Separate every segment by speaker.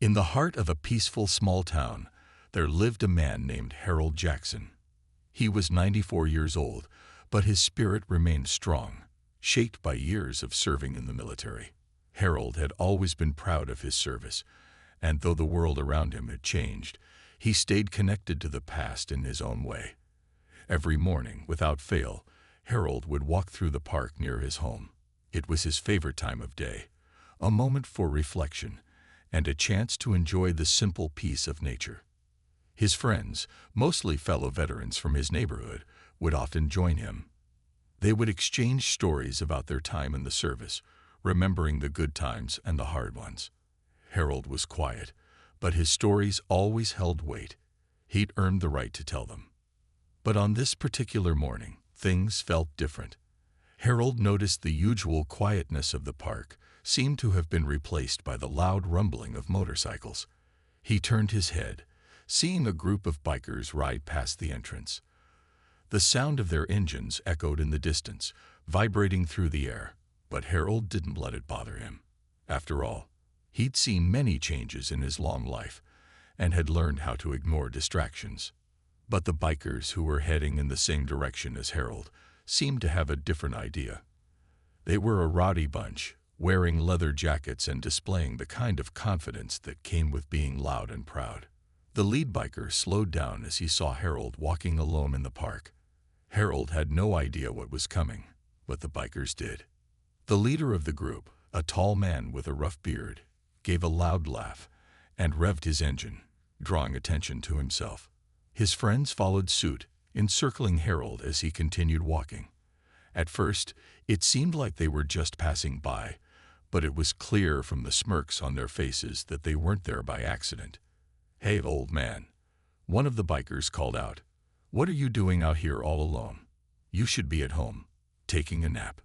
Speaker 1: In the heart of a peaceful small town, there lived a man named Harold Jackson. He was 94 years old, but his spirit remained strong, shaped by years of serving in the military. Harold had always been proud of his service, and though the world around him had changed, he stayed connected to the past in his own way. Every morning, without fail, Harold would walk through the park near his home. It was his favorite time of day, a moment for reflection, and a chance to enjoy the simple peace of nature. His friends, mostly fellow veterans from his neighborhood, would often join him. They would exchange stories about their time in the service, remembering the good times and the hard ones. Harold was quiet, but his stories always held weight. He'd earned the right to tell them. But on this particular morning, things felt different. Harold noticed the usual quietness of the park seemed to have been replaced by the loud rumbling of motorcycles. He turned his head, seeing a group of bikers ride past the entrance. The sound of their engines echoed in the distance, vibrating through the air, but Harold didn't let it bother him. After all, he'd seen many changes in his long life and had learned how to ignore distractions. But the bikers who were heading in the same direction as Harold seemed to have a different idea. They were a rowdy bunch, wearing leather jackets and displaying the kind of confidence that came with being loud and proud. The lead biker slowed down as he saw Harold walking alone in the park. Harold had no idea what was coming, but the bikers did. The leader of the group, a tall man with a rough beard, gave a loud laugh and revved his engine, drawing attention to himself. His friends followed suit, encircling Harold as he continued walking. At first, it seemed like they were just passing by, but it was clear from the smirks on their faces that they weren't there by accident. "Hey, old man," one of the bikers called out. "What are you doing out here all alone? You should be at home, taking a nap."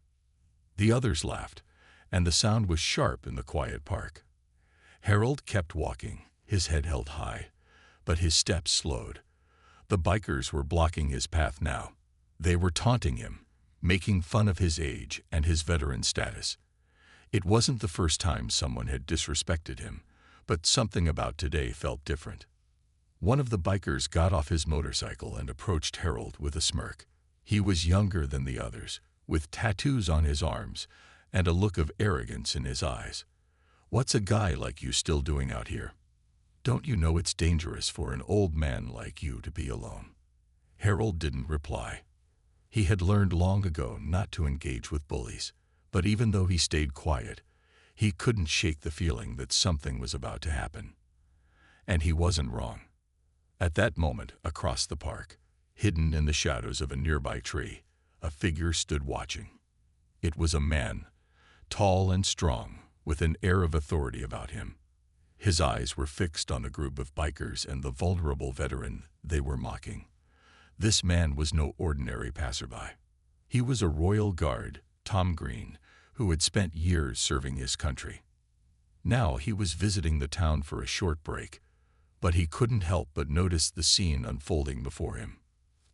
Speaker 1: The others laughed, and the sound was sharp in the quiet park. Harold kept walking, his head held high, but his steps slowed. The bikers were blocking his path now. They were taunting him, making fun of his age and his veteran status. It wasn't the first time someone had disrespected him, but something about today felt different. One of the bikers got off his motorcycle and approached Harold with a smirk. He was younger than the others, with tattoos on his arms and a look of arrogance in his eyes. "What's a guy like you still doing out here? Don't you know it's dangerous for an old man like you to be alone?" Harold didn't reply. He had learned long ago not to engage with bullies, but even though he stayed quiet, he couldn't shake the feeling that something was about to happen. And he wasn't wrong. At that moment, across the park, hidden in the shadows of a nearby tree, a figure stood watching. It was a man, tall and strong, with an air of authority about him. His eyes were fixed on the group of bikers and the vulnerable veteran they were mocking. This man was no ordinary passerby. He was a royal guard, Tom Green, who had spent years serving his country. Now he was visiting the town for a short break, but he couldn't help but notice the scene unfolding before him.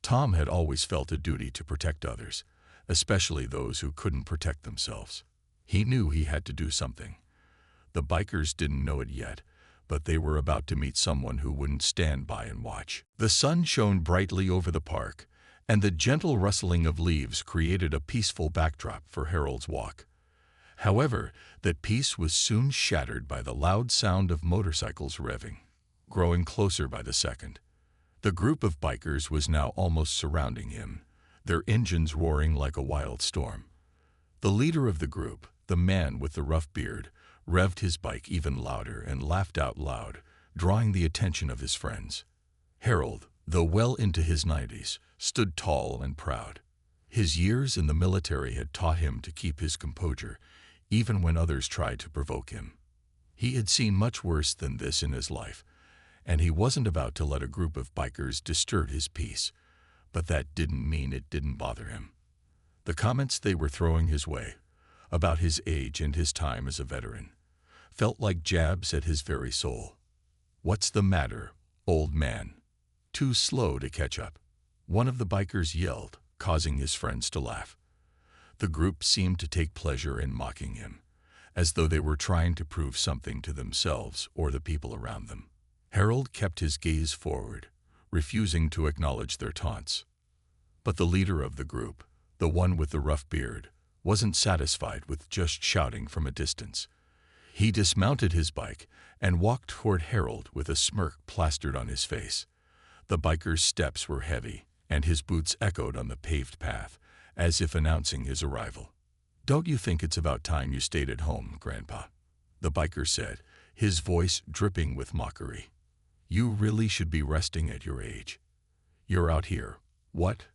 Speaker 1: Tom had always felt a duty to protect others, especially those who couldn't protect themselves. He knew he had to do something. The bikers didn't know it yet, but they were about to meet someone who wouldn't stand by and watch. The sun shone brightly over the park, and the gentle rustling of leaves created a peaceful backdrop for Harold's walk. However, that peace was soon shattered by the loud sound of motorcycles revving, growing closer by the second. The group of bikers was now almost surrounding him, their engines roaring like a wild storm. The leader of the group, the man with the rough beard, revved his bike even louder and laughed out loud, drawing the attention of his friends. Harold, though well into his 90s, stood tall and proud. His years in the military had taught him to keep his composure, even when others tried to provoke him. He had seen much worse than this in his life, and he wasn't about to let a group of bikers disturb his peace, but that didn't mean it didn't bother him. The comments they were throwing his way, about his age and his time as a veteran, felt like jabs at his very soul. "What's the matter, old man? Too slow to catch up?" one of the bikers yelled, causing his friends to laugh. The group seemed to take pleasure in mocking him, as though they were trying to prove something to themselves or the people around them. Harold kept his gaze forward, refusing to acknowledge their taunts. But the leader of the group, the one with the rough beard, wasn't satisfied with just shouting from a distance. He dismounted his bike and walked toward Harold with a smirk plastered on his face. The biker's steps were heavy, and his boots echoed on the paved path, as if announcing his arrival. "Don't you think it's about time you stayed at home, Grandpa?" the biker said, his voice dripping with mockery. "You really should be resting at your age. You're out here, what?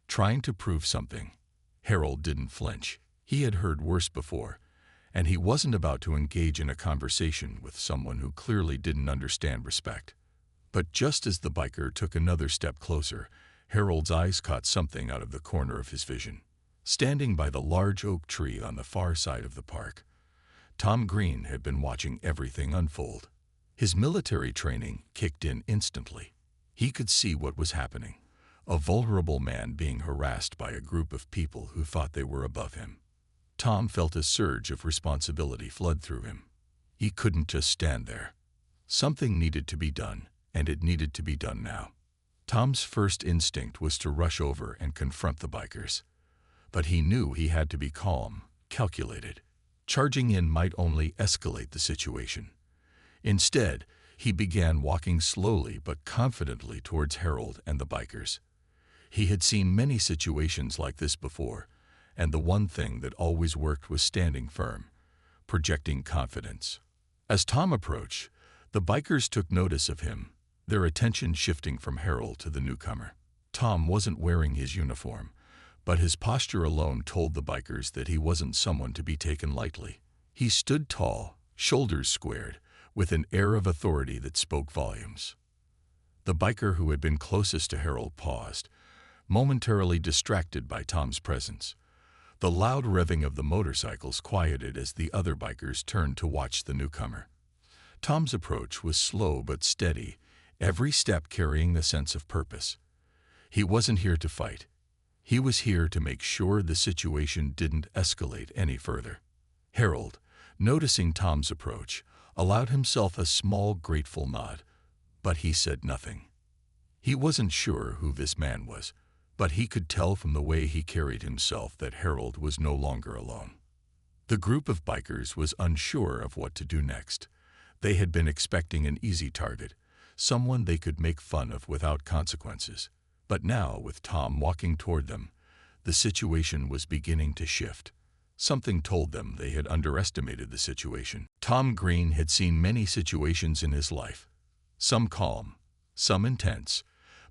Speaker 1: Trying to prove something." Harold didn't flinch. He had heard worse before, and he wasn't about to engage in a conversation with someone who clearly didn't understand respect. But just as the biker took another step closer, Harold's eyes caught something out of the corner of his vision. Standing by the large oak tree on the far side of the park, Tom Green had been watching everything unfold. His military training kicked in instantly. He could see what was happening. A vulnerable man being harassed by a group of people who thought they were above him. Tom felt a surge of responsibility flood through him. He couldn't just stand there. Something needed to be done, and it needed to be done now. Tom's first instinct was to rush over and confront the bikers. But he knew he had to be calm, calculated. Charging in might only escalate the situation. Instead, he began walking slowly but confidently towards Harold and the bikers. He had seen many situations like this before, and the one thing that always worked was standing firm, projecting confidence. As Tom approached, the bikers took notice of him, their attention shifting from Harold to the newcomer. Tom wasn't wearing his uniform, but his posture alone told the bikers that he wasn't someone to be taken lightly. He stood tall, shoulders squared, with an air of authority that spoke volumes. The biker who had been closest to Harold paused, momentarily distracted by Tom's presence. The loud revving of the motorcycles quieted as the other bikers turned to watch the newcomer. Tom's approach was slow but steady, every step carrying a sense of purpose. He wasn't here to fight. He was here to make sure the situation didn't escalate any further. Harold, noticing Tom's approach, allowed himself a small, grateful nod, but he said nothing. He wasn't sure who this man was, but he could tell from the way he carried himself that Harold was no longer alone. The group of bikers was unsure of what to do next. They had been expecting an easy target, someone they could make fun of without consequences. But now, with Tom walking toward them, the situation was beginning to shift. Something told them they had underestimated the situation. Tom Green had seen many situations in his life, some calm, some intense,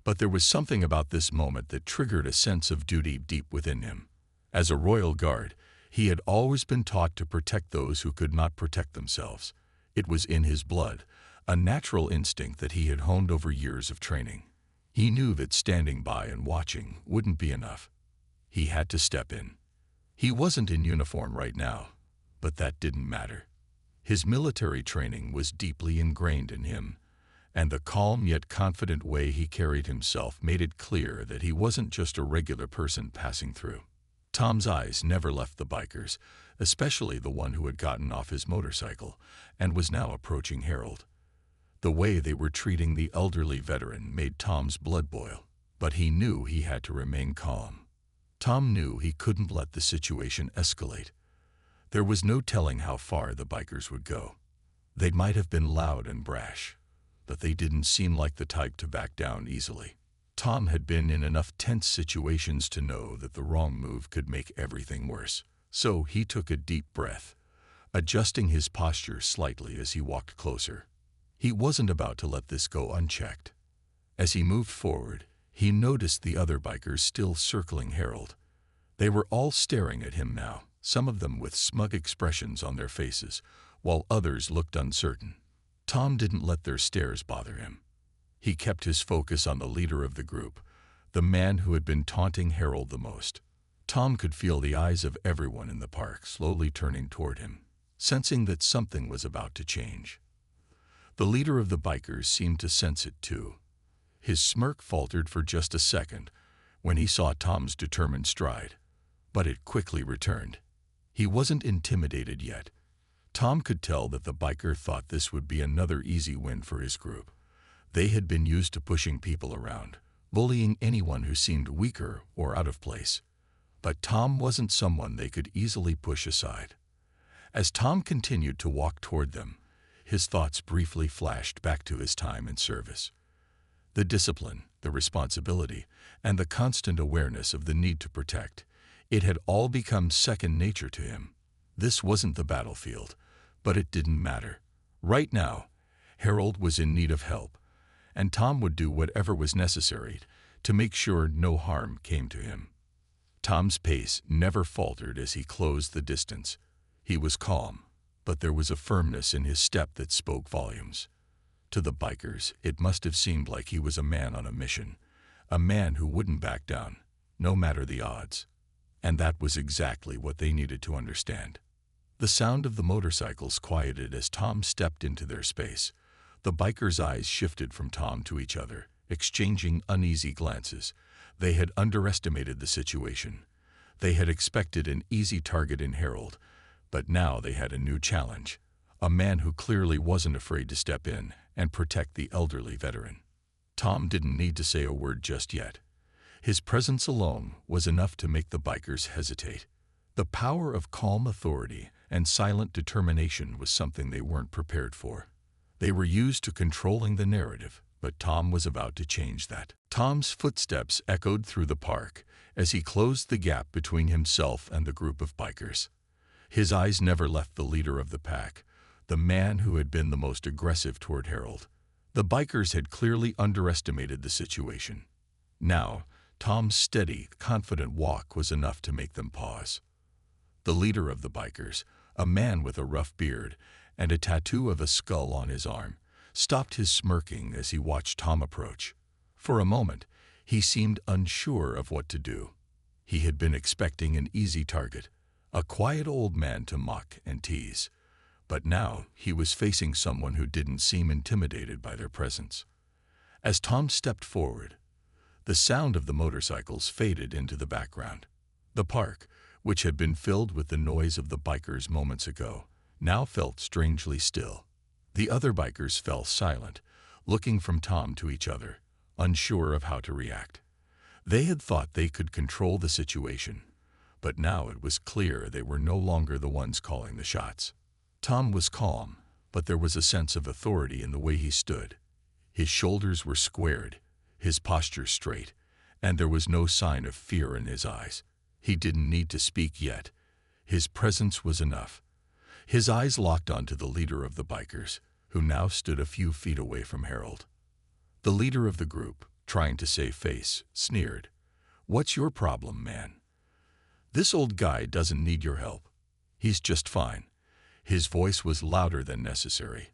Speaker 1: but there was something about this moment that triggered a sense of duty deep within him. As a royal guard, he had always been taught to protect those who could not protect themselves. It was in his blood, a natural instinct that he had honed over years of training. He knew that standing by and watching wouldn't be enough. He had to step in. He wasn't in uniform right now, but that didn't matter. His military training was deeply ingrained in him, and the calm yet confident way he carried himself made it clear that he wasn't just a regular person passing through. Tom's eyes never left the bikers, especially the one who had gotten off his motorcycle and was now approaching Harold. The way they were treating the elderly veteran made Tom's blood boil, but he knew he had to remain calm. Tom knew he couldn't let the situation escalate. There was no telling how far the bikers would go. They might have been loud and brash, but they didn't seem like the type to back down easily. Tom had been in enough tense situations to know that the wrong move could make everything worse. So he took a deep breath, adjusting his posture slightly as he walked closer. He wasn't about to let this go unchecked. As he moved forward, he noticed the other bikers still circling Harold. They were all staring at him now, some of them with smug expressions on their faces, while others looked uncertain. Tom didn't let their stares bother him. He kept his focus on the leader of the group, the man who had been taunting Harold the most. Tom could feel the eyes of everyone in the park slowly turning toward him, sensing that something was about to change. The leader of the bikers seemed to sense it too. His smirk faltered for just a second when he saw Tom's determined stride, but it quickly returned. He wasn't intimidated yet. Tom could tell that the biker thought this would be another easy win for his group. They had been used to pushing people around, bullying anyone who seemed weaker or out of place. But Tom wasn't someone they could easily push aside. As Tom continued to walk toward them, his thoughts briefly flashed back to his time in service. The discipline, the responsibility, and the constant awareness of the need to protect, it had all become second nature to him. This wasn't the battlefield, but it didn't matter. Right now, Harold was in need of help, and Tom would do whatever was necessary to make sure no harm came to him. Tom's pace never faltered as he closed the distance. He was calm, but there was a firmness in his step that spoke volumes. To the bikers, it must have seemed like he was a man on a mission, a man who wouldn't back down, no matter the odds. And that was exactly what they needed to understand. The sound of the motorcycles quieted as Tom stepped into their space. The bikers' eyes shifted from Tom to each other, exchanging uneasy glances. They had underestimated the situation. They had expected an easy target in Harold, but now they had a new challenge, a man who clearly wasn't afraid to step in and protect the elderly veteran. Tom didn't need to say a word just yet. His presence alone was enough to make the bikers hesitate. The power of calm authority and silent determination was something they weren't prepared for. They were used to controlling the narrative, but Tom was about to change that. Tom's footsteps echoed through the park as he closed the gap between himself and the group of bikers. His eyes never left the leader of the pack, the man who had been the most aggressive toward Harold. The bikers had clearly underestimated the situation. Now, Tom's steady, confident walk was enough to make them pause. The leader of the bikers, a man with a rough beard and a tattoo of a skull on his arm, stopped his smirking as he watched Tom approach. For a moment, he seemed unsure of what to do. He had been expecting an easy target, a quiet old man to mock and tease. But now he was facing someone who didn't seem intimidated by their presence. As Tom stepped forward, the sound of the motorcycles faded into the background. The park, which had been filled with the noise of the bikers moments ago, now felt strangely still. The other bikers fell silent, looking from Tom to each other, unsure of how to react. They had thought they could control the situation, but now it was clear they were no longer the ones calling the shots. Tom was calm, but there was a sense of authority in the way he stood. His shoulders were squared, his posture straight, and there was no sign of fear in his eyes. He didn't need to speak yet. His presence was enough. His eyes locked onto the leader of the bikers, who now stood a few feet away from Harold. The leader of the group, trying to save face, sneered. "What's your problem, man? This old guy doesn't need your help. He's just fine." His voice was louder than necessary,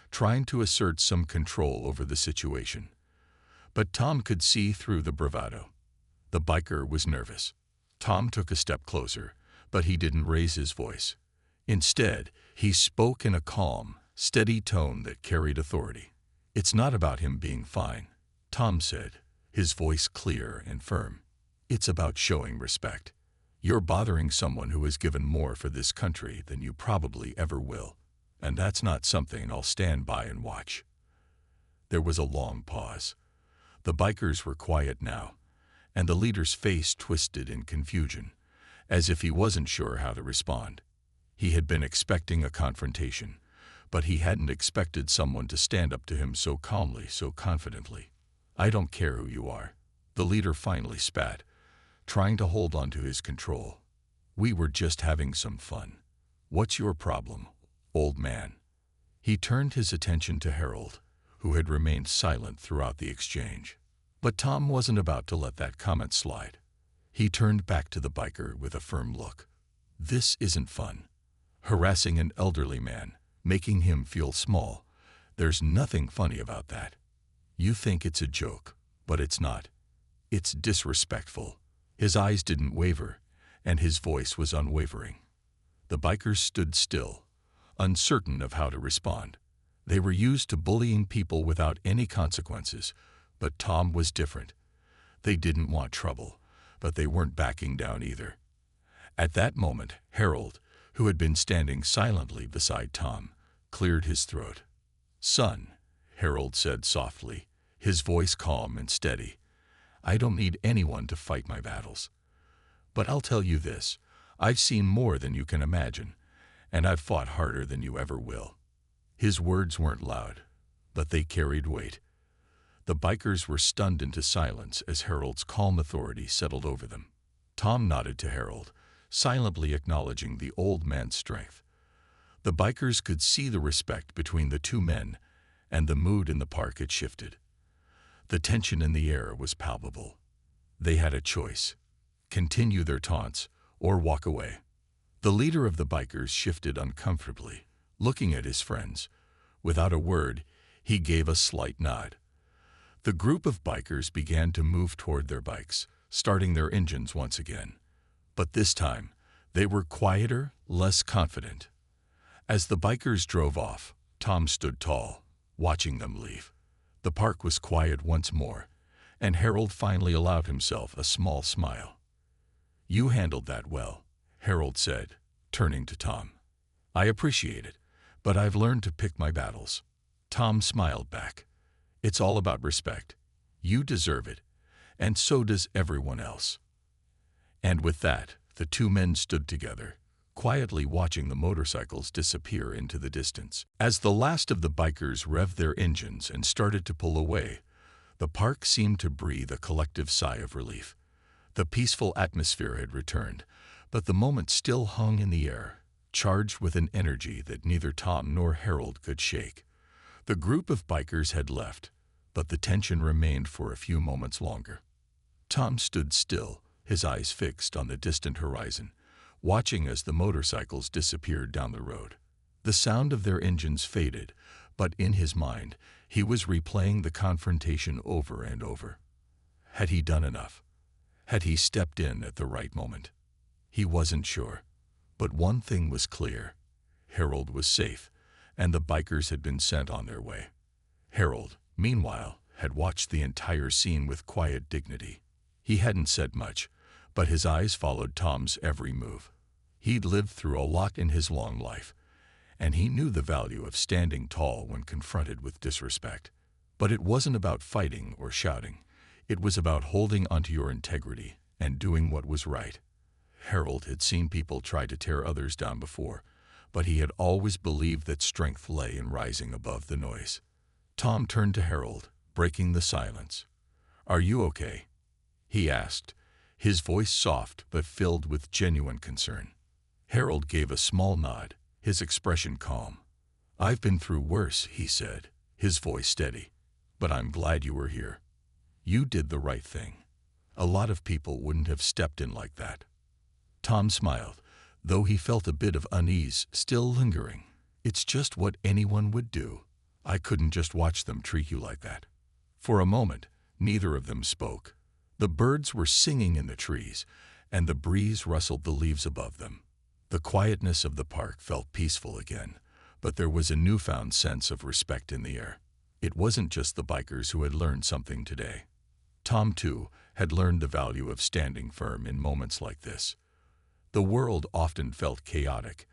Speaker 1: trying to assert some control over the situation. But Tom could see through the bravado. The biker was nervous. Tom took a step closer, but he didn't raise his voice. Instead, he spoke in a calm, steady tone that carried authority. "It's not about him being fine," Tom said, his voice clear and firm. "It's about showing respect. You're bothering someone who has given more for this country than you probably ever will, and that's not something I'll stand by and watch." There was a long pause. The bikers were quiet now, and the leader's face twisted in confusion, as if he wasn't sure how to respond. He had been expecting a confrontation, but he hadn't expected someone to stand up to him so calmly, so confidently. "I don't care who you are," the leader finally spat, trying to hold on to his control. "We were just having some fun. What's your problem, old man?" He turned his attention to Harold, who had remained silent throughout the exchange. But Tom wasn't about to let that comment slide. He turned back to the biker with a firm look. "This isn't fun. Harassing an elderly man, making him feel small, there's nothing funny about that. You think it's a joke, but it's not. It's disrespectful." His eyes didn't waver, and his voice was unwavering. The bikers stood still, uncertain of how to respond. They were used to bullying people without any consequences, but Tom was different. They didn't want trouble, but they weren't backing down either. At that moment, Harold, who had been standing silently beside Tom, cleared his throat. "Son," Harold said softly, his voice calm and steady, "I don't need anyone to fight my battles. But I'll tell you this, I've seen more than you can imagine, and I've fought harder than you ever will." His words weren't loud, but they carried weight. The bikers were stunned into silence as Harold's calm authority settled over them. Tom nodded to Harold, silently acknowledging the old man's strength. The bikers could see the respect between the two men, and the mood in the park had shifted. The tension in the air was palpable. They had a choice: continue their taunts or walk away. The leader of the bikers shifted uncomfortably, looking at his friends. Without a word, he gave a slight nod. The group of bikers began to move toward their bikes, starting their engines once again. But this time, they were quieter, less confident. As the bikers drove off, Tom stood tall, watching them leave. The park was quiet once more, and Harold finally allowed himself a small smile. "You handled that well," Harold said, turning to Tom. "I appreciate it, but I've learned to pick my battles." Tom smiled back. "It's all about respect. You deserve it, and so does everyone else." And with that, the two men stood together, quietly watching the motorcycles disappear into the distance. As the last of the bikers revved their engines and started to pull away, the park seemed to breathe a collective sigh of relief. The peaceful atmosphere had returned, but the moment still hung in the air, charged with an energy that neither Tom nor Harold could shake. The group of bikers had left, but the tension remained for a few moments longer. Tom stood still, his eyes fixed on the distant horizon, watching as the motorcycles disappeared down the road. The sound of their engines faded, but in his mind, he was replaying the confrontation over and over. Had he done enough? Had he stepped in at the right moment? He wasn't sure, but one thing was clear: Harold was safe, and the bikers had been sent on their way. Harold, meanwhile, had watched the entire scene with quiet dignity. He hadn't said much, but his eyes followed Tom's every move. He'd lived through a lot in his long life, and he knew the value of standing tall when confronted with disrespect. But it wasn't about fighting or shouting. It was about holding onto your integrity and doing what was right. Harold had seen people try to tear others down before, but he had always believed that strength lay in rising above the noise. Tom turned to Harold, breaking the silence. "Are you okay?" he asked, his voice soft but filled with genuine concern. Harold gave a small nod, his expression calm. "I've been through worse," he said, his voice steady, "but I'm glad you were here. You did the right thing. A lot of people wouldn't have stepped in like that." Tom smiled, though he felt a bit of unease still lingering. "It's just what anyone would do. I couldn't just watch them treat you like that." For a moment, neither of them spoke. The birds were singing in the trees, and the breeze rustled the leaves above them. The quietness of the park felt peaceful again, but there was a newfound sense of respect in the air. It wasn't just the bikers who had learned something today. Tom, too, had learned the value of standing firm in moments like this. The world often felt chaotic,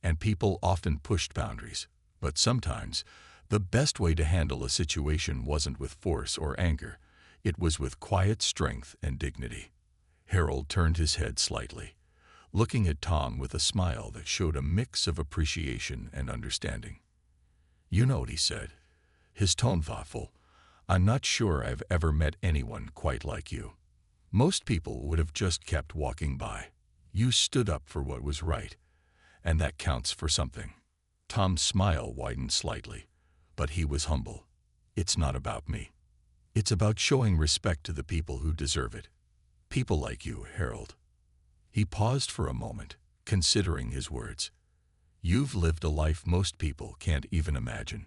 Speaker 1: and people often pushed boundaries, but sometimes the best way to handle a situation wasn't with force or anger. It was with quiet strength and dignity. Harold turned his head slightly, looking at Tom with a smile that showed a mix of appreciation and understanding. "You know," he said, his tone thoughtful, "I'm not sure I've ever met anyone quite like you. Most people would have just kept walking by. You stood up for what was right, and that counts for something." Tom's smile widened slightly, but he was humble. "It's not about me. It's about showing respect to the people who deserve it. People like you, Harold." He paused for a moment, considering his words. "You've lived a life most people can't even imagine.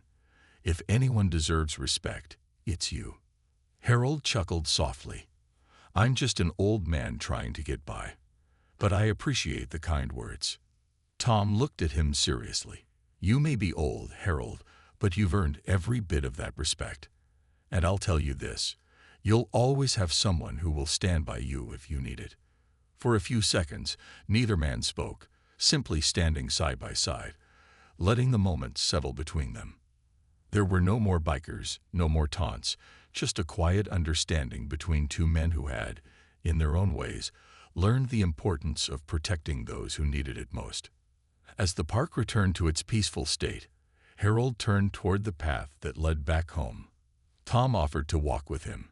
Speaker 1: If anyone deserves respect, it's you." Harold chuckled softly. "I'm just an old man trying to get by, but I appreciate the kind words." Tom looked at him seriously. "You may be old, Harold, but you've earned every bit of that respect. And I'll tell you this, you'll always have someone who will stand by you if you need it." For a few seconds, neither man spoke, simply standing side by side, letting the moment settle between them. There were no more bikers, no more taunts, just a quiet understanding between two men who had, in their own ways, learned the importance of protecting those who needed it most. As the park returned to its peaceful state, Harold turned toward the path that led back home. Tom offered to walk with him,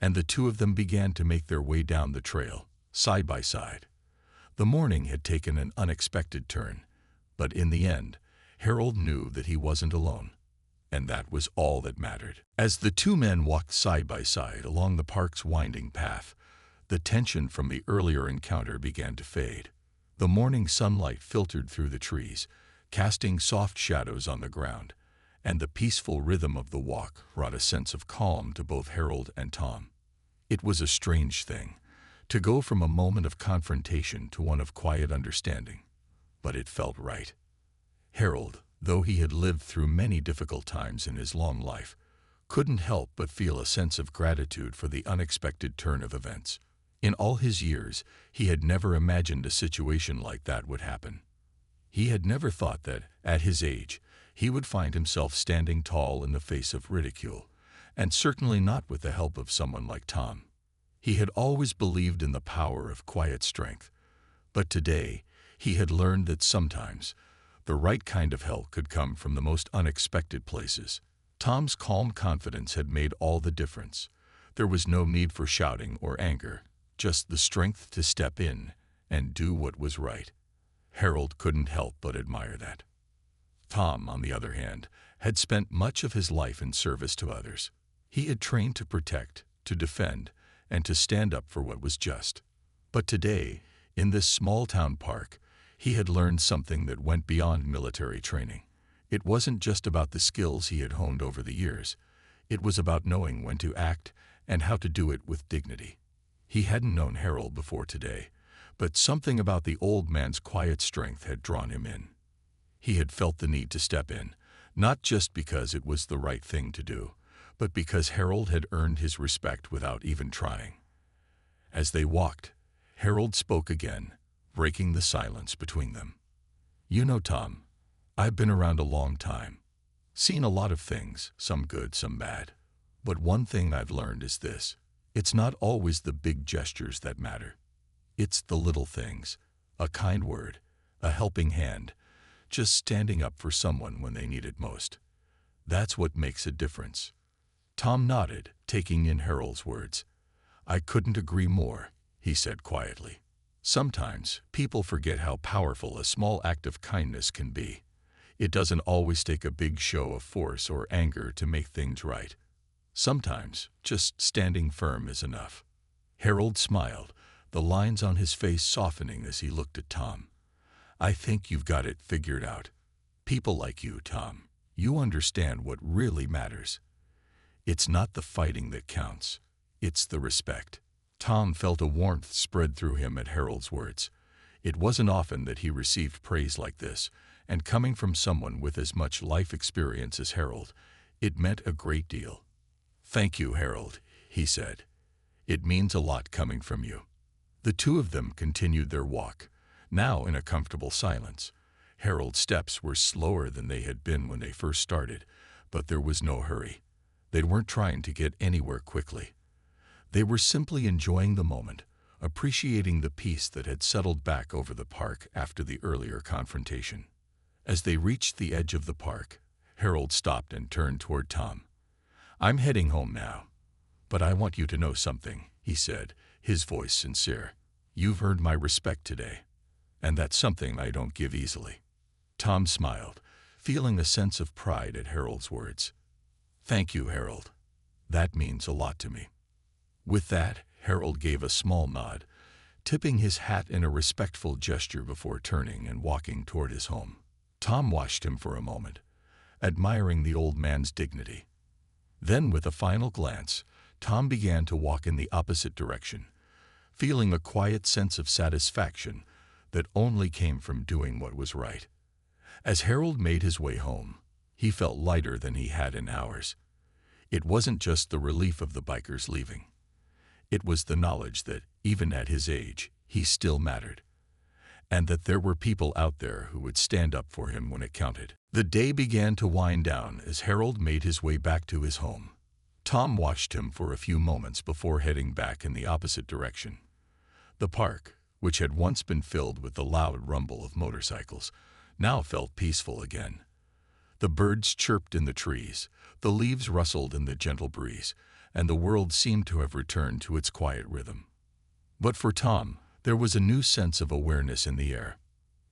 Speaker 1: and the two of them began to make their way down the trail, side by side. The morning had taken an unexpected turn, but in the end, Harold knew that he wasn't alone, and that was all that mattered. As the two men walked side by side along the park's winding path, the tension from the earlier encounter began to fade. The morning sunlight filtered through the trees, casting soft shadows on the ground, and the peaceful rhythm of the walk brought a sense of calm to both Harold and Tom. It was a strange thing, to go from a moment of confrontation to one of quiet understanding, but it felt right. Harold, though he had lived through many difficult times in his long life, couldn't help but feel a sense of gratitude for the unexpected turn of events. In all his years, he had never imagined a situation like that would happen. He had never thought that, at his age, he would find himself standing tall in the face of ridicule, and certainly not with the help of someone like Tom. He had always believed in the power of quiet strength, but today he had learned that sometimes the right kind of help could come from the most unexpected places. Tom's calm confidence had made all the difference. There was no need for shouting or anger, just the strength to step in and do what was right. Harold couldn't help but admire that. Tom, on the other hand, had spent much of his life in service to others. He had trained to protect, to defend, and to stand up for what was just. But today, in this small-town park, he had learned something that went beyond military training. It wasn't just about the skills he had honed over the years. It was about knowing when to act and how to do it with dignity. He hadn't known Harold before today, but something about the old man's quiet strength had drawn him in. He had felt the need to step in, not just because it was the right thing to do, but because Harold had earned his respect without even trying. As they walked, Harold spoke again, breaking the silence between them. "You know, Tom, I've been around a long time, seen a lot of things, some good, some bad. But one thing I've learned is this: it's not always the big gestures that matter. It's the little things, a kind word, a helping hand, just standing up for someone when they need it most. That's what makes a difference." Tom nodded, taking in Harold's words. "I couldn't agree more," he said quietly. "Sometimes people forget how powerful a small act of kindness can be. It doesn't always take a big show of force or anger to make things right. Sometimes just standing firm is enough." Harold smiled, the lines on his face softening as he looked at Tom. "I think you've got it figured out. People like you, Tom, you understand what really matters. It's not the fighting that counts, it's the respect." Tom felt a warmth spread through him at Harold's words. It wasn't often that he received praise like this, and coming from someone with as much life experience as Harold, it meant a great deal. "Thank you, Harold," he said. "It means a lot coming from you." The two of them continued their walk, now in a comfortable silence. Harold's steps were slower than they had been when they first started, but there was no hurry. They weren't trying to get anywhere quickly. They were simply enjoying the moment, appreciating the peace that had settled back over the park after the earlier confrontation. As they reached the edge of the park, Harold stopped and turned toward Tom. "I'm heading home now, but I want you to know something," he said, his voice sincere. "You've earned my respect today, and that's something I don't give easily." Tom smiled, feeling a sense of pride at Harold's words. "Thank you, Harold. That means a lot to me." With that, Harold gave a small nod, tipping his hat in a respectful gesture before turning and walking toward his home. Tom watched him for a moment, admiring the old man's dignity. Then, with a final glance, Tom began to walk in the opposite direction, feeling a quiet sense of satisfaction that only came from doing what was right. As Harold made his way home, he felt lighter than he had in hours. It wasn't just the relief of the bikers leaving. It was the knowledge that, even at his age, he still mattered. and that there were people out there who would stand up for him when it counted. The day began to wind down as Harold made his way back to his home. Tom watched him for a few moments before heading back in the opposite direction. The park, which had once been filled with the loud rumble of motorcycles, now felt peaceful again. The birds chirped in the trees, the leaves rustled in the gentle breeze, and the world seemed to have returned to its quiet rhythm. But for Tom, there was a new sense of awareness in the air.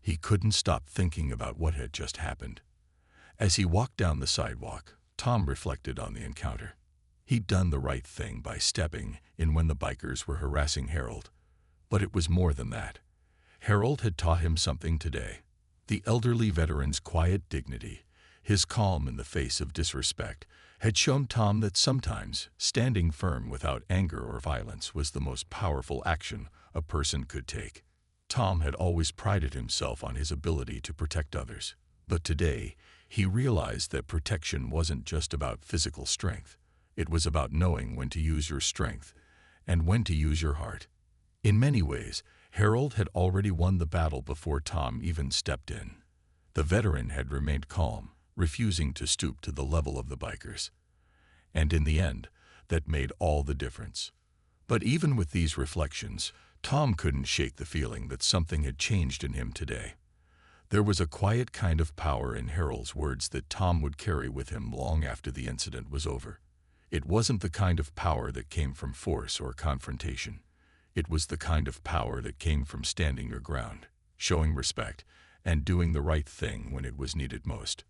Speaker 1: He couldn't stop thinking about what had just happened. As he walked down the sidewalk, Tom reflected on the encounter. He'd done the right thing by stepping in when the bikers were harassing Harold. But it was more than that. Harold had taught him something today. The elderly veteran's quiet dignity, his calm in the face of disrespect, had shown Tom that sometimes standing firm without anger or violence was the most powerful action a person could take. Tom had always prided himself on his ability to protect others, but today he realized that protection wasn't just about physical strength. It was about knowing when to use your strength and when to use your heart. In many ways, Harold had already won the battle before Tom even stepped in. The veteran had remained calm, refusing to stoop to the level of the bikers. And in the end, that made all the difference. But even with these reflections, Tom couldn't shake the feeling that something had changed in him today. There was a quiet kind of power in Harold's words that Tom would carry with him long after the incident was over. It wasn't the kind of power that came from force or confrontation. It was the kind of power that came from standing your ground, showing respect, and doing the right thing when it was needed most.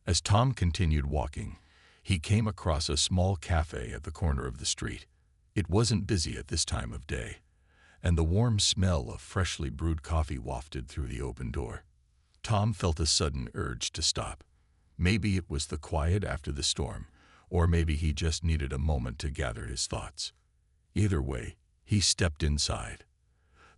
Speaker 1: As Tom continued walking, he came across a small cafe at the corner of the street. It wasn't busy at this time of day, and the warm smell of freshly brewed coffee wafted through the open door. Tom felt a sudden urge to stop. Maybe it was the quiet after the storm, or maybe he just needed a moment to gather his thoughts. Either way, he stepped inside.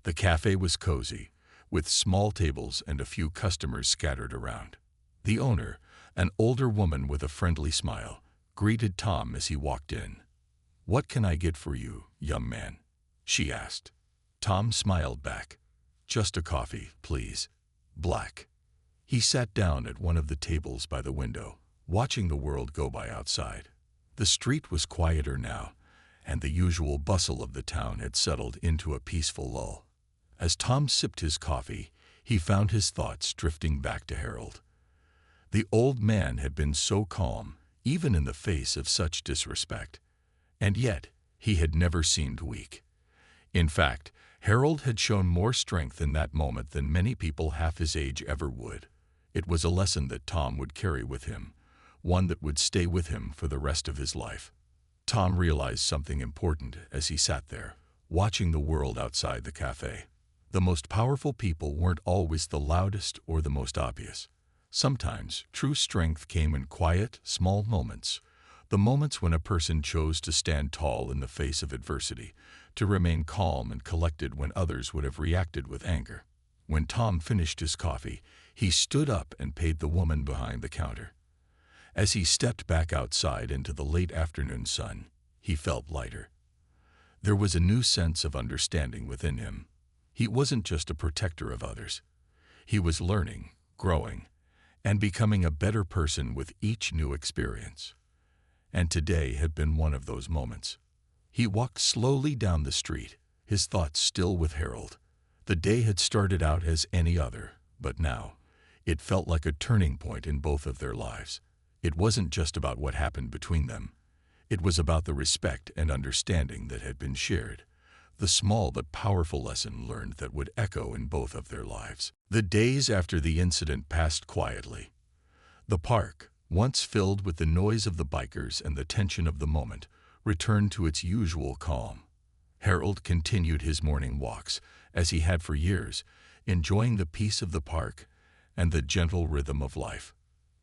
Speaker 1: The cafe was cozy, with small tables and a few customers scattered around. The owner, an older woman with a friendly smile, greeted Tom as he walked in. "What can I get for you, young man?" she asked. Tom smiled back. "Just a coffee, please. Black." He sat down at one of the tables by the window, watching the world go by outside. The street was quieter now, and the usual bustle of the town had settled into a peaceful lull. As Tom sipped his coffee, he found his thoughts drifting back to Harold. The old man had been so calm, even in the face of such disrespect, and yet he had never seemed weak. In fact, Harold had shown more strength in that moment than many people half his age ever would. It was a lesson that Tom would carry with him, one that would stay with him for the rest of his life. Tom realized something important as he sat there, watching the world outside the cafe. The most powerful people weren't always the loudest or the most obvious. Sometimes true strength came in quiet, small moments, the moments when a person chose to stand tall in the face of adversity, to remain calm and collected when others would have reacted with anger. When Tom finished his coffee, he stood up and paid the woman behind the counter. As he stepped back outside into the late afternoon sun, he felt lighter. There was a new sense of understanding within him. He wasn't just a protector of others. He was learning, growing, and becoming a better person with each new experience. And today had been one of those moments. He walked slowly down the street, his thoughts still with Harold. The day had started out as any other, but now, it felt like a turning point in both of their lives. It wasn't just about what happened between them. It was about the respect and understanding that had been shared, the small but powerful lesson learned that would echo in both of their lives. The days after the incident passed quietly. The park, once filled with the noise of the bikers and the tension of the moment, returned to its usual calm. Harold continued his morning walks, as he had for years, enjoying the peace of the park and the gentle rhythm of life.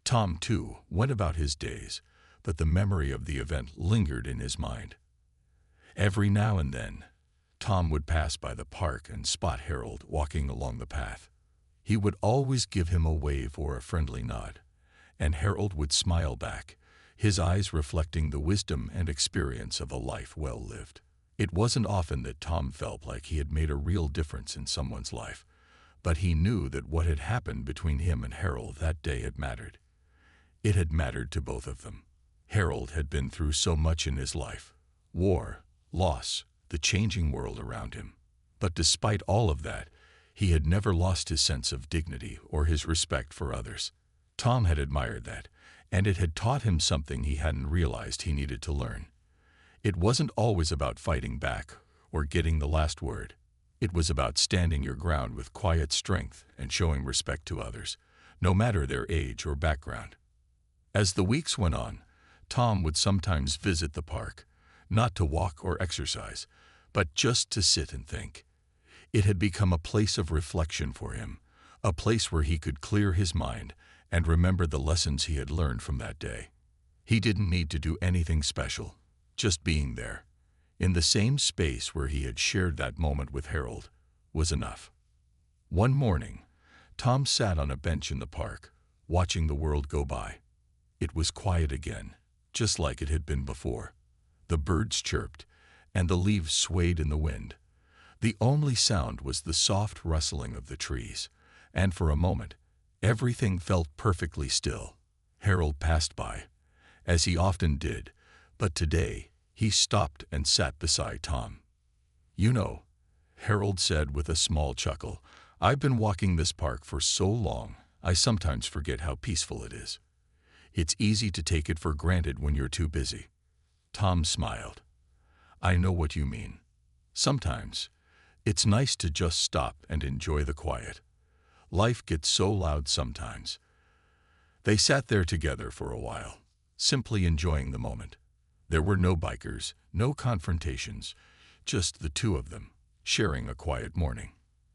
Speaker 1: Tom, too, went about his days, but the memory of the event lingered in his mind. Every now and then, Tom would pass by the park and spot Harold walking along the path. He would always give him a wave or a friendly nod, and Harold would smile back, his eyes reflecting the wisdom and experience of a life well lived. It wasn't often that Tom felt like he had made a real difference in someone's life, but he knew that what had happened between him and Harold that day had mattered. It had mattered to both of them. Harold had been through so much in his life: war, loss, the changing world around him. But despite all of that, he had never lost his sense of dignity or his respect for others. Tom had admired that, and it had taught him something he hadn't realized he needed to learn. It wasn't always about fighting back or getting the last word. It was about standing your ground with quiet strength and showing respect to others, no matter their age or background. As the weeks went on, Tom would sometimes visit the park, not to walk or exercise, but just to sit and think. It had become a place of reflection for him, a place where he could clear his mind and remember the lessons he had learned from that day. He didn't need to do anything special, just being there, in the same space where he had shared that moment with Harold, was enough. One morning, Tom sat on a bench in the park, watching the world go by. It was quiet again, just like it had been before. The birds chirped, and the leaves swayed in the wind. The only sound was the soft rustling of the trees, and for a moment, everything felt perfectly still. Harold passed by, as he often did, but today he stopped and sat beside Tom. "You know," Harold said with a small chuckle, "I've been walking this park for so long, I sometimes forget how peaceful it is. It's easy to take it for granted when you're too busy." Tom smiled. "I know what you mean. Sometimes, it's nice to just stop and enjoy the quiet. Life gets so loud sometimes." They sat there together for a while, simply enjoying the moment. There were no bikers, no confrontations, just the two of them, sharing a quiet morning.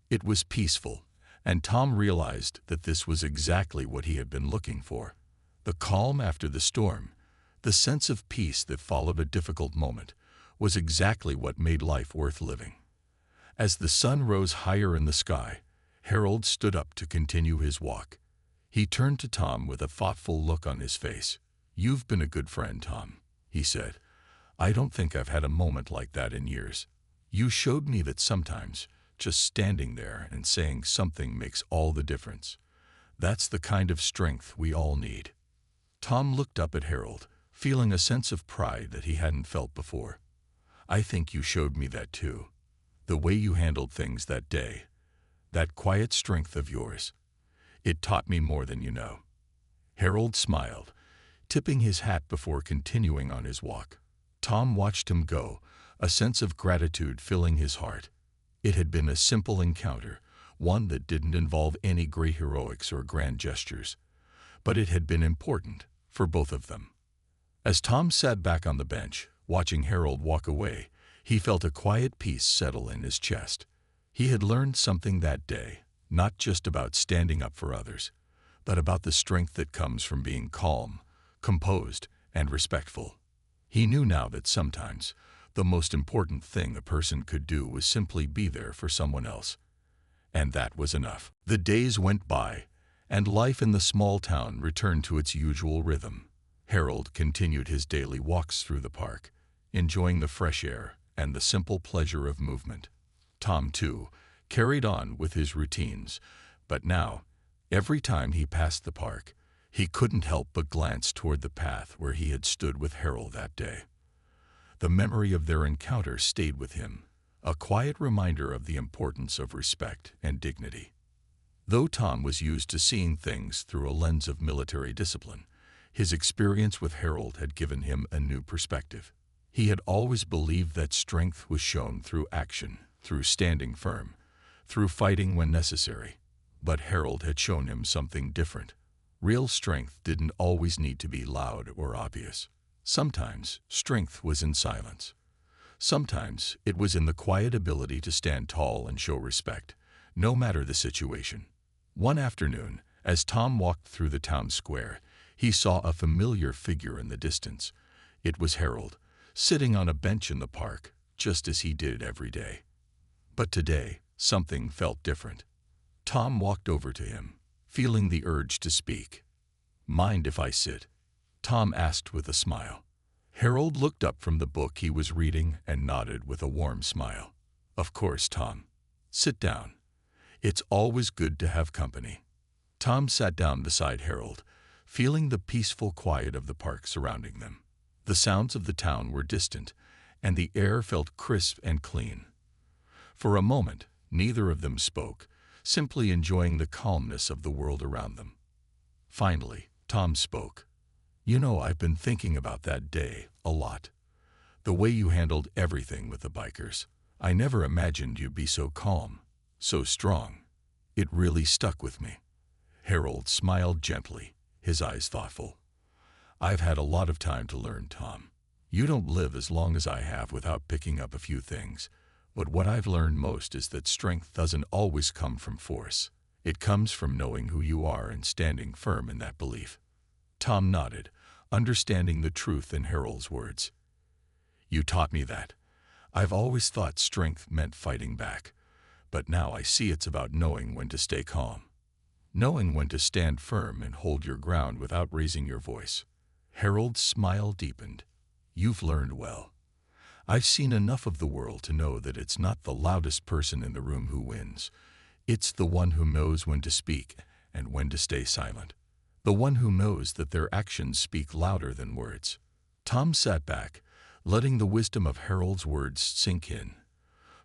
Speaker 1: It was peaceful, and Tom realized that this was exactly what he had been looking for. The calm after the storm, the sense of peace that followed a difficult moment, was exactly what made life worth living. As the sun rose higher in the sky, Harold stood up to continue his walk. He turned to Tom with a thoughtful look on his face. "You've been a good friend, Tom," he said. "I don't think I've had a moment like that in years. You showed me that sometimes just standing there and saying something makes all the difference. That's the kind of strength we all need." Tom looked up at Harold, feeling a sense of pride that he hadn't felt before. "I think you showed me that too. The way you handled things that day, that quiet strength of yours. It taught me more than you know." Harold smiled, tipping his hat before continuing on his walk. Tom watched him go, a sense of gratitude filling his heart. It had been a simple encounter, one that didn't involve any great heroics or grand gestures. But it had been important for both of them. As Tom sat back on the bench, watching Harold walk away, he felt a quiet peace settle in his chest. He had learned something that day, not just about standing up for others, but about the strength that comes from being calm, composed, and respectful. He knew now that sometimes the most important thing a person could do was simply be there for someone else. And that was enough. The days went by, and life in the small town returned to its usual rhythm. Harold continued his daily walks through the park, enjoying the fresh air and the simple pleasure of movement. Tom, too, carried on with his routines, but now, every time he passed the park, he couldn't help but glance toward the path where he had stood with Harold that day. The memory of their encounter stayed with him, a quiet reminder of the importance of respect and dignity. Though Tom was used to seeing things through a lens of military discipline, his experience with Harold had given him a new perspective. He had always believed that strength was shown through action, through standing firm, through fighting when necessary. But Harold had shown him something different. Real strength didn't always need to be loud or obvious. Sometimes strength was in silence. Sometimes it was in the quiet ability to stand tall and show respect, no matter the situation. One afternoon, as Tom walked through the town square, he saw a familiar figure in the distance. It was Harold, sitting on a bench in the park, just as he did every day. But today, something felt different. Tom walked over to him, feeling the urge to speak. "Mind if I sit?" Tom asked with a smile. Harold looked up from the book he was reading and nodded with a warm smile. "Of course, Tom. Sit down. It's always good to have company. Tom sat down beside Harold, feeling the peaceful quiet of the park surrounding them. The sounds of the town were distant, and the air felt crisp and clean. For a moment, neither of them spoke, simply enjoying the calmness of the world around them. Finally, Tom spoke. "You know, I've been thinking about that day a lot. The way you handled everything with the bikers. I never imagined you'd be so calm, so strong. It really stuck with me." Harold smiled gently, his eyes thoughtful. "I've had a lot of time to learn, Tom. You don't live as long as I have without picking up a few things. But what I've learned most is that strength doesn't always come from force. It comes from knowing who you are and standing firm in that belief." Tom nodded, understanding the truth in Harold's words. "You taught me that. I've always thought strength meant fighting back, but now I see it's about knowing when to stay calm. Knowing when to stand firm and hold your ground without raising your voice." Harold's smile deepened. "You've learned well. I've seen enough of the world to know that it's not the loudest person in the room who wins. It's the one who knows when to speak and when to stay silent. The one who knows that their actions speak louder than words." Tom sat back, letting the wisdom of Harold's words sink in.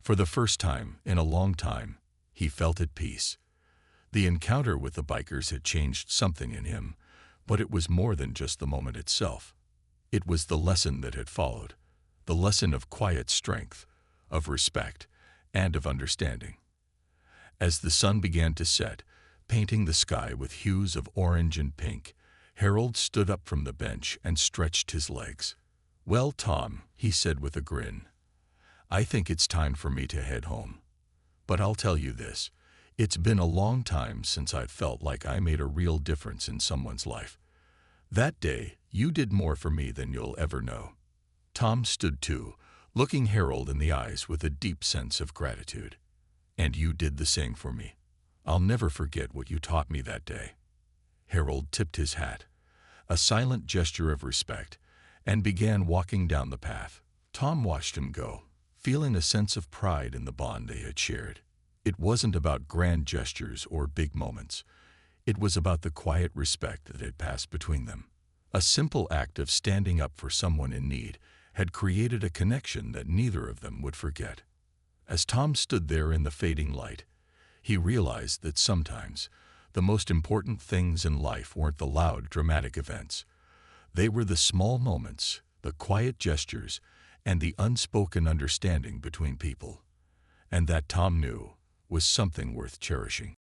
Speaker 1: For the first time in a long time, he felt at peace. The encounter with the bikers had changed something in him, but it was more than just the moment itself. It was the lesson that had followed. The lesson of quiet strength, of respect, and of understanding. As the sun began to set, painting the sky with hues of orange and pink, Harold stood up from the bench and stretched his legs. "Well, Tom," he said with a grin, "I think it's time for me to head home. But I'll tell you this, it's been a long time since I've felt like I made a real difference in someone's life. That day, you did more for me than you'll ever know." Tom stood too, looking Harold in the eyes with a deep sense of gratitude. "And you did the same for me. I'll never forget what you taught me that day." Harold tipped his hat, a silent gesture of respect, and began walking down the path. Tom watched him go, feeling a sense of pride in the bond they had shared. It wasn't about grand gestures or big moments. It was about the quiet respect that had passed between them. A simple act of standing up for someone in need had created a connection that neither of them would forget. As Tom stood there in the fading light, he realized that sometimes the most important things in life weren't the loud, dramatic events. They were the small moments, the quiet gestures, and the unspoken understanding between people. And that, Tom knew, was something worth cherishing.